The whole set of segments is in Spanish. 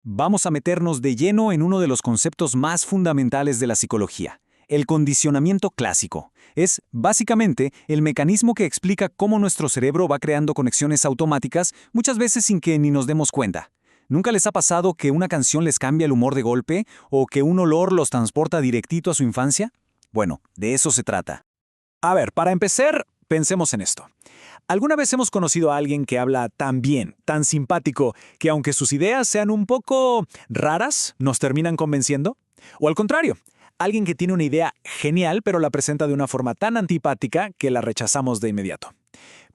Vamos a meternos de lleno en uno de los conceptos más fundamentales de la psicología, el condicionamiento clásico. Es, básicamente, el mecanismo que explica cómo nuestro cerebro va creando conexiones automáticas, muchas veces sin que ni nos demos cuenta. ¿Nunca les ha pasado que una canción les cambia el humor de golpe o que un olor los transporta directito a su infancia? Bueno, de eso se trata. A ver, para empezar, pensemos en esto. ¿Alguna vez hemos conocido a alguien que habla tan bien, tan simpático, que aunque sus ideas sean un poco raras, nos terminan convenciendo? O al contrario, alguien que tiene una idea genial pero la presenta de una forma tan antipática que la rechazamos de inmediato.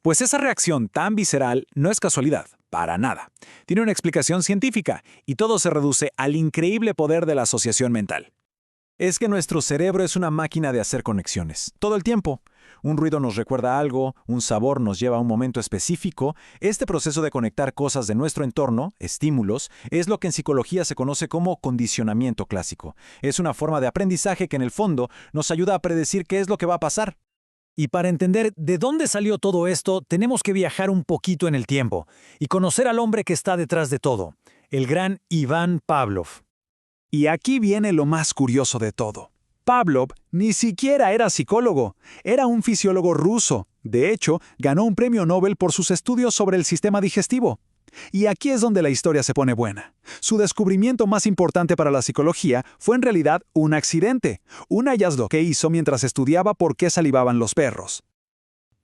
Pues esa reacción tan visceral no es casualidad, para nada. Tiene una explicación científica y todo se reduce al increíble poder de la asociación mental. Es que nuestro cerebro es una máquina de hacer conexiones, todo el tiempo. Un ruido nos recuerda algo, un sabor nos lleva a un momento específico. Este proceso de conectar cosas de nuestro entorno, estímulos, es lo que en psicología se conoce como condicionamiento clásico. Es una forma de aprendizaje que en el fondo nos ayuda a predecir qué es lo que va a pasar. Y para entender de dónde salió todo esto, tenemos que viajar un poquito en el tiempo y conocer al hombre que está detrás de todo, el gran Iván Pavlov. Y aquí viene lo más curioso de todo. Pavlov ni siquiera era psicólogo, era un fisiólogo ruso. De hecho, ganó un premio Nobel por sus estudios sobre el sistema digestivo. Y aquí es donde la historia se pone buena. Su descubrimiento más importante para la psicología fue en realidad un accidente, un hallazgo que hizo mientras estudiaba por qué salivaban los perros.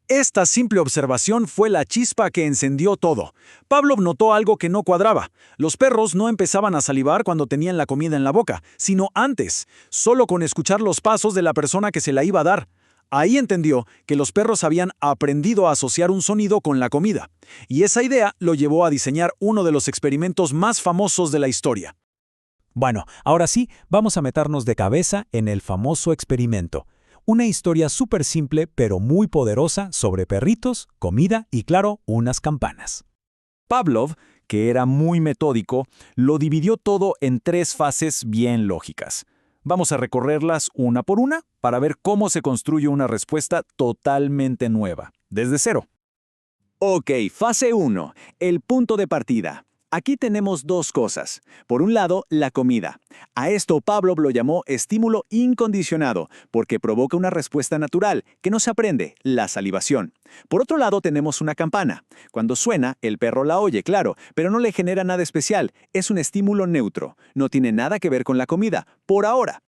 Esta simple observación fue la chispa que encendió todo. Pavlov notó algo que no cuadraba. Los perros no empezaban a salivar cuando tenían la comida en la boca, sino antes, solo con escuchar los pasos de la persona que se la iba a dar. Ahí entendió que los perros habían aprendido a asociar un sonido con la comida. Y esa idea lo llevó a diseñar uno de los experimentos más famosos de la historia. Bueno, ahora sí, vamos a meternos de cabeza en el famoso experimento. Una historia súper simple pero muy poderosa sobre perritos, comida y, claro, unas campanas. Pavlov, que era muy metódico, lo dividió todo en 3 fases bien lógicas. Vamos a recorrerlas una por una para ver cómo se construye una respuesta totalmente nueva, desde cero. Ok, fase 1, el punto de partida. Aquí tenemos 2 cosas. Por un lado, la comida. A esto Pavlov lo llamó estímulo incondicionado, porque provoca una respuesta natural, que no se aprende, la salivación. Por otro lado, tenemos una campana. Cuando suena, el perro la oye, claro, pero no le genera nada especial. Es un estímulo neutro. No tiene nada que ver con la comida, por ahora.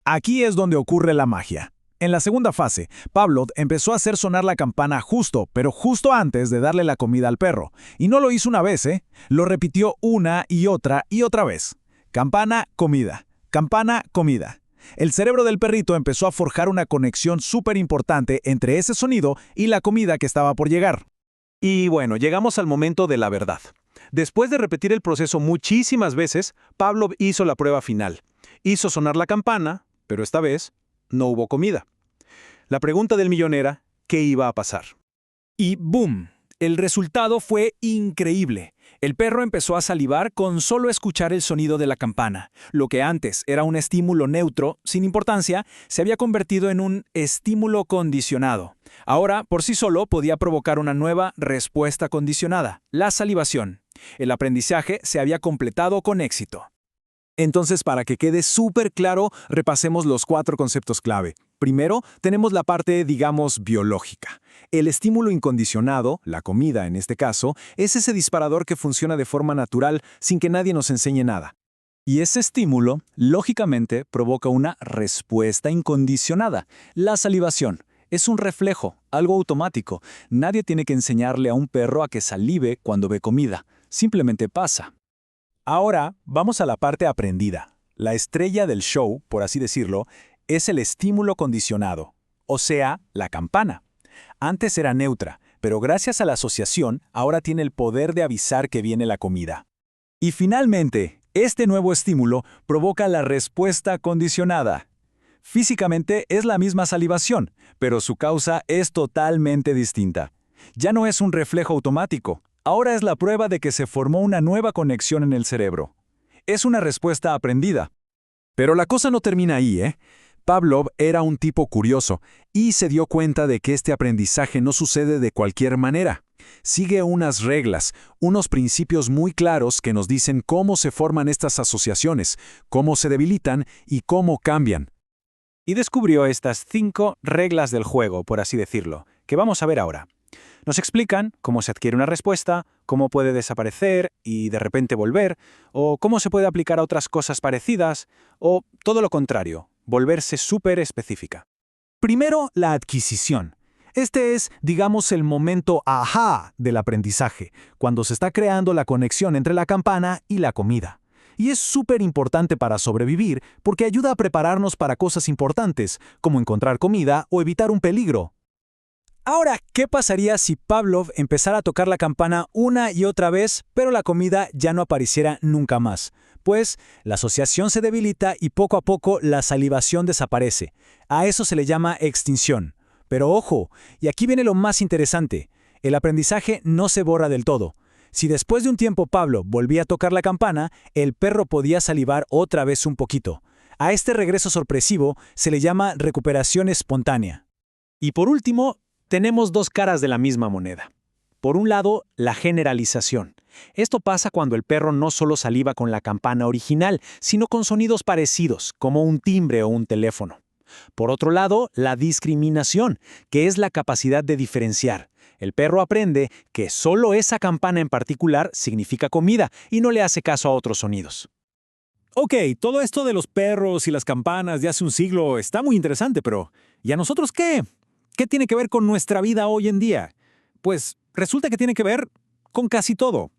Aquí es donde ocurre la magia. En la segunda fase, Pavlov empezó a hacer sonar la campana pero justo antes de darle la comida al perro. Y no lo hizo una vez, ¿eh? Lo repitió una y otra vez. Campana, comida. Campana, comida. El cerebro del perrito empezó a forjar una conexión súper importante entre ese sonido y la comida que estaba por llegar. Y bueno, llegamos al momento de la verdad. Después de repetir el proceso muchísimas veces, Pavlov hizo la prueba final. Hizo sonar la campana, pero esta vez no hubo comida. La pregunta del millón era, ¿qué iba a pasar? Y ¡boom! El resultado fue increíble. El perro empezó a salivar con solo escuchar el sonido de la campana. Lo que antes era un estímulo neutro, sin importancia, se había convertido en un estímulo condicionado. Ahora, por sí solo, podía provocar una nueva respuesta condicionada, la salivación. El aprendizaje se había completado con éxito. Entonces, para que quede súper claro, repasemos los 4 conceptos clave. Primero, tenemos la parte, digamos, biológica. El estímulo incondicionado, la comida en este caso, es ese disparador que funciona de forma natural sin que nadie nos enseñe nada. Y ese estímulo, lógicamente, provoca una respuesta incondicionada, la salivación. Es un reflejo, algo automático. Nadie tiene que enseñarle a un perro a que salive cuando ve comida. Simplemente pasa. Ahora vamos a la parte aprendida. La estrella del show, por así decirlo, es el estímulo condicionado, o sea, la campana. Antes era neutra, pero gracias a la asociación, ahora tiene el poder de avisar que viene la comida. Y finalmente, este nuevo estímulo provoca la respuesta condicionada. Físicamente es la misma salivación, pero su causa es totalmente distinta. Ya no es un reflejo automático. Ahora es la prueba de que se formó una nueva conexión en el cerebro. Es una respuesta aprendida. Pero la cosa no termina ahí, ¿eh? Pavlov era un tipo curioso y se dio cuenta de que este aprendizaje no sucede de cualquier manera. Sigue unas reglas, unos principios muy claros que nos dicen cómo se forman estas asociaciones, cómo se debilitan y cómo cambian. Y descubrió estas 5 reglas del juego, por así decirlo, que vamos a ver ahora. Nos explican cómo se adquiere una respuesta, cómo puede desaparecer y de repente volver, o cómo se puede aplicar a otras cosas parecidas, o todo lo contrario, volverse súper específica. Primero, la adquisición. Este es, digamos, el momento ajá del aprendizaje, cuando se está creando la conexión entre la campana y la comida. Y es súper importante para sobrevivir porque ayuda a prepararnos para cosas importantes, como encontrar comida o evitar un peligro. Ahora, ¿qué pasaría si Pavlov empezara a tocar la campana una y otra vez, pero la comida ya no apareciera nunca más? Pues la asociación se debilita y poco a poco la salivación desaparece. A eso se le llama extinción. Pero ojo, y aquí viene lo más interesante, el aprendizaje no se borra del todo. Si después de un tiempo Pablo volvía a tocar la campana, el perro podía salivar otra vez un poquito. A este regreso sorpresivo se le llama recuperación espontánea. Y por último, tenemos 2 caras de la misma moneda. Por un lado, la generalización. Esto pasa cuando el perro no solo saliva con la campana original, sino con sonidos parecidos, como un timbre o un teléfono. Por otro lado, la discriminación, que es la capacidad de diferenciar. El perro aprende que solo esa campana en particular significa comida y no le hace caso a otros sonidos. Ok, todo esto de los perros y las campanas de hace un siglo está muy interesante, pero ¿y a nosotros qué? ¿Qué tiene que ver con nuestra vida hoy en día? Pues resulta que tiene que ver con casi todo.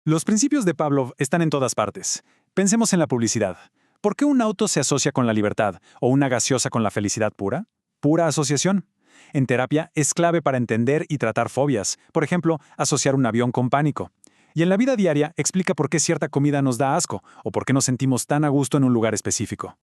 Los principios de Pavlov están en todas partes. Pensemos en la publicidad. ¿Por qué un auto se asocia con la libertad o una gaseosa con la felicidad pura? Pura asociación. En terapia es clave para entender y tratar fobias, por ejemplo, asociar un avión con pánico. Y en la vida diaria explica por qué cierta comida nos da asco o por qué nos sentimos tan a gusto en un lugar específico.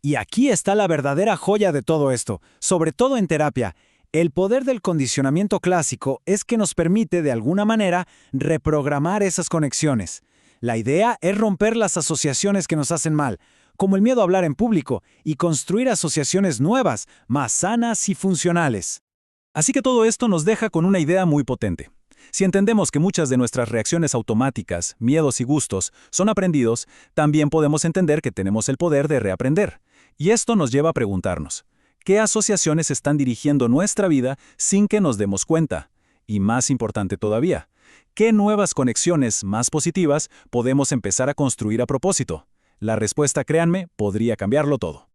Y aquí está la verdadera joya de todo esto, sobre todo en terapia. El poder del condicionamiento clásico es que nos permite, de alguna manera, reprogramar esas conexiones. La idea es romper las asociaciones que nos hacen mal, como el miedo a hablar en público, y construir asociaciones nuevas, más sanas y funcionales. Así que todo esto nos deja con una idea muy potente. Si entendemos que muchas de nuestras reacciones automáticas, miedos y gustos son aprendidos, también podemos entender que tenemos el poder de reaprender. Y esto nos lleva a preguntarnos, ¿qué asociaciones están dirigiendo nuestra vida sin que nos demos cuenta? Y más importante todavía, ¿qué nuevas conexiones más positivas podemos empezar a construir a propósito? La respuesta, créanme, podría cambiarlo todo.